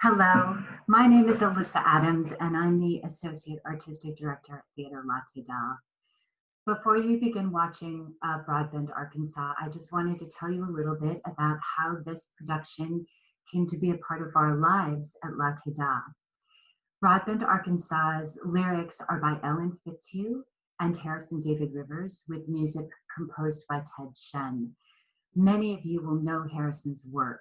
Hello, my name is Elissa Adams, and I'm the Associate Artistic Director at Theater Latté. Before you begin watching Broadbend, Arkansas, I just wanted to tell you a little bit about how this production came to be a part of our lives at Latté. Broadbend, Arkansas's lyrics are by Ellen Fitzhugh and Harrison David Rivers, with music composed by Ted Shen. Many of you will know Harrison's work.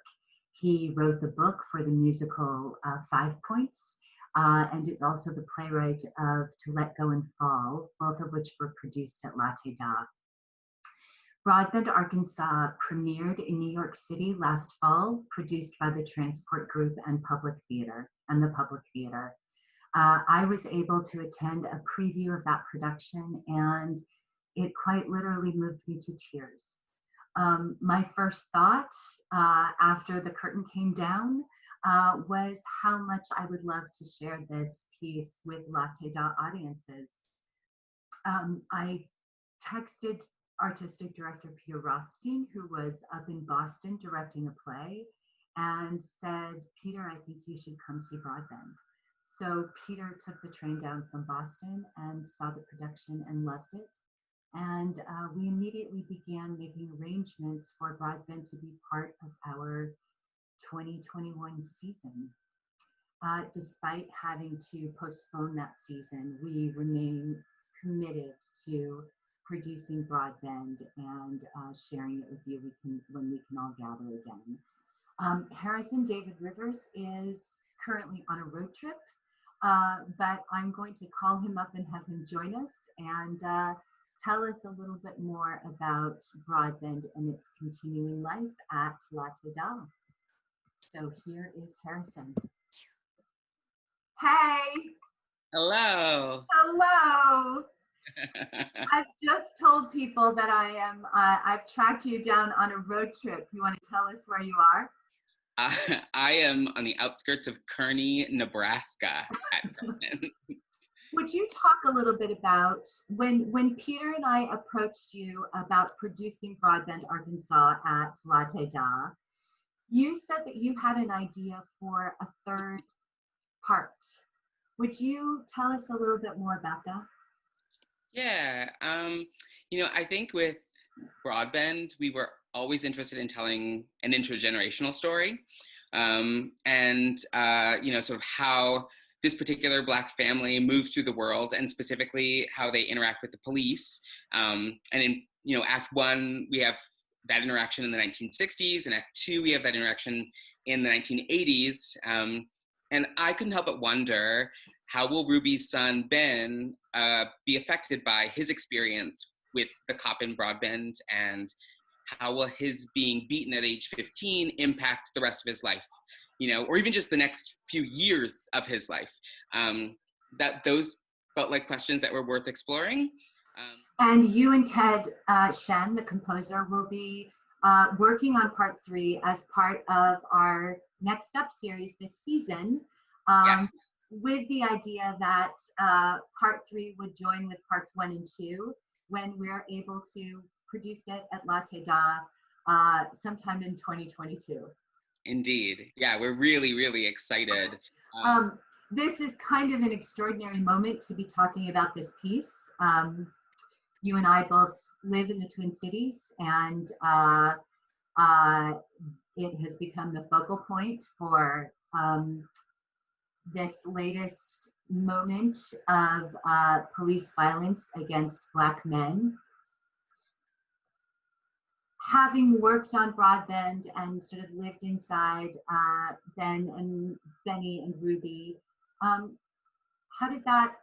He wrote the book for the musical 5 Points, and is also the playwright of To Let Go and Fall, both of which were produced at Latté. Broadbend, Arkansas premiered in New York City last fall, produced by the Transport Group and the Public Theater. I was able to attend a preview of that production, and it quite literally moved me to tears. My first thought after the curtain came down was how much I would love to share this piece with Latté audiences. I texted Artistic Director Peter Rothstein, who was up in Boston directing a play, and said, "Peter, I think you should come see Broadbend." So Peter took the train down from Boston and saw the production and loved it. And we immediately began making arrangements for Broadbend to be part of our 2021 season. Despite having to postpone that season, we remain committed to producing Broadbend and sharing it with you when we can all gather again. Harrison David Rivers is currently on a road trip, but I'm going to call him up and have him join us and tell us a little bit more about Broadbend and its continuing life at Latté. So here is Harrison. Hey! Hello! Hello! I've just told people that I've tracked you down on a road trip. You want to tell us where you are? I am on the outskirts of Kearney, Nebraska at Broadbend. Would you talk a little bit about when Peter and I approached you about producing Broadbend, Arkansas at Latté, you said that you had an idea for a third part. Would you tell us a little bit more about that? Yeah, I think with Broadbend, we were always interested in telling an intergenerational story, sort of how this particular Black family moves through the world, and specifically how they interact with the police. And in Act 1, we have that interaction in the 1960s, and Act 2, we have that interaction in the 1980s. And I couldn't help but wonder, how will Ruby's son, Ben, be affected by his experience with the cop in Broadbend, and how will his being beaten at age 15 impact the rest of his life? Or even just the next few years of his life. Those felt like questions that were worth exploring. And you and Ted Shen, the composer, will be working on part 3 as part of our Next Up series this season, Yes. with the idea that part 3 would join with parts 1 and 2 when we're able to produce it at Latté sometime in 2022. Indeed. Yeah, we're really, really excited. This is kind of an extraordinary moment to be talking about this piece. You and I both live in the Twin Cities, and it has become the focal point for this latest moment of police violence against Black men. Having worked on Broadbend and sort of lived inside Benny and Ruby, how did that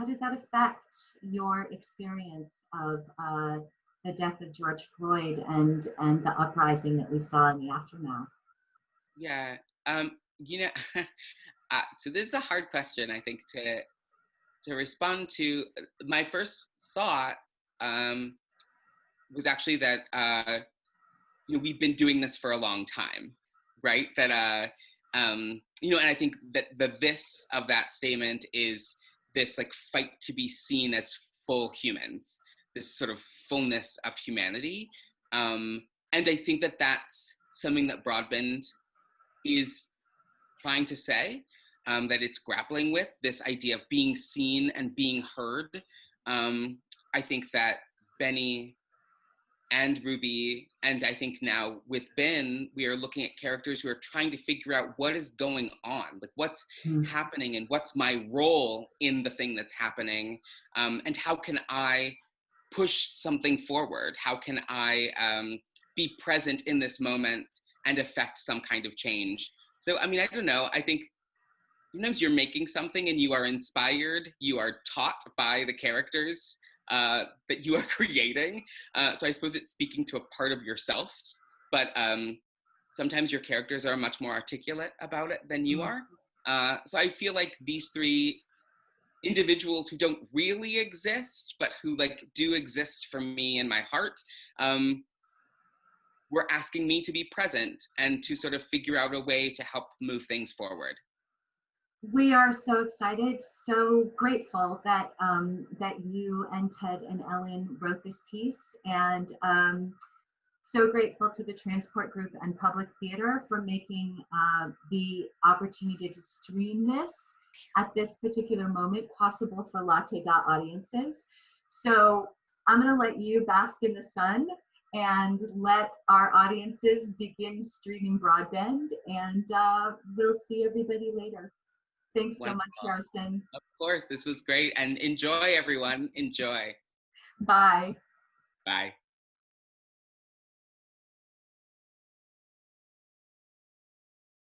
affect your experience of the death of George Floyd and the uprising that we saw in the aftermath? Yeah, so this is a hard question, I think, to respond to. My first thought was actually that we've been doing this for a long time, right? That and I think that the this of that statement is this like fight to be seen as full humans, this sort of fullness of humanity, and I think that that's something that Broadbend is trying to say, that it's grappling with, this idea of being seen and being heard. I think that Benny and Ruby, and I think now with Ben, we are looking at characters who are trying to figure out what is going on, like what's happening and what's my role in the thing that's happening, and how can I push something forward? How can I be present in this moment and affect some kind of change? So, I mean, I don't know, I think sometimes you're making something and you are inspired, you are taught by the characters that you are creating. So I suppose it's speaking to a part of yourself, but sometimes your characters are much more articulate about it than you are. So I feel like these three individuals who don't really exist, but who like do exist for me in my heart, were asking me to be present and to sort of figure out a way to help move things forward. We are so excited, so grateful that that you and Ted and Ellen wrote this piece, and so grateful to the Transport Group and Public Theater for making the opportunity to stream this at this particular moment possible for Latté audiences. So I'm going to let you bask in the sun and let our audiences begin streaming Broadbend, and we'll see everybody later. Thanks so much, Harrison. Of course, this was great. And enjoy, everyone. Enjoy. Bye. Bye.